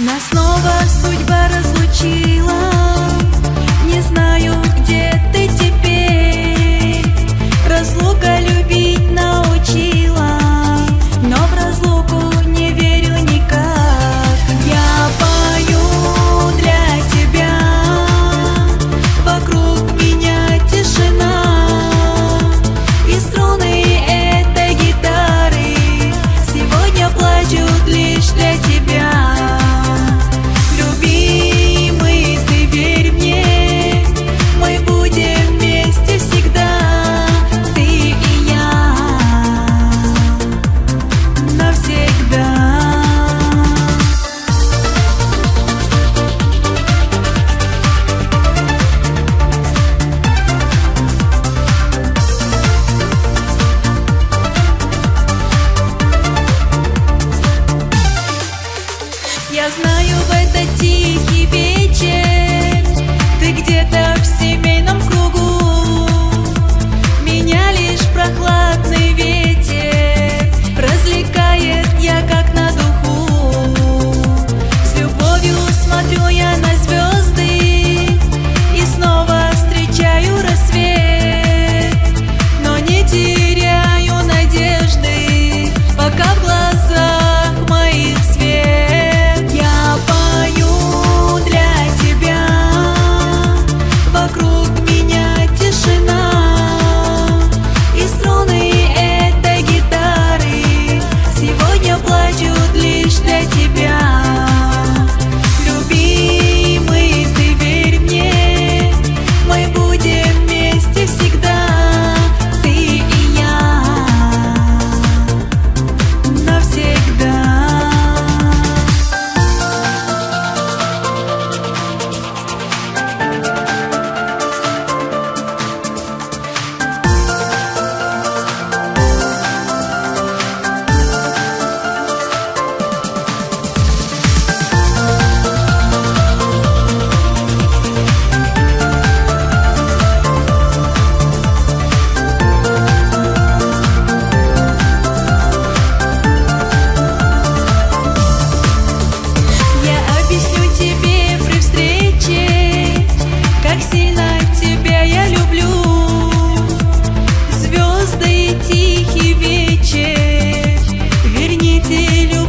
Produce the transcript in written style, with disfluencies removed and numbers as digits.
Нас снова судьба разлучила. Не знаю, где ты теперь. Разлука любить научила, но в разлуку не верю никак. Я пою для тебя, вокруг меня тишина, и струны этой гитары сегодня плачут лишь для тебя. Любимый, ты верь мне, мы будем вместе всегда, ты и я, навсегда. Я знаю, в этот тихий вечер ты где-то в семейном кругу. Меня лишь прохладный ветер развлекает, я как на духу. С любовью смотрю я на звезды и снова встречаю рассвет, но не теряю надежды, пока в глазах моих свет. Вокруг меня тишина, и струны этой гитары сегодня плачут лишь для тебя. Любимый, ты верь мне, мы будем вместе всегда, ты и я, навсегда. Тебе при встрече, как сильно тебя я люблю. Звезды и тихий вечер, верните любовь.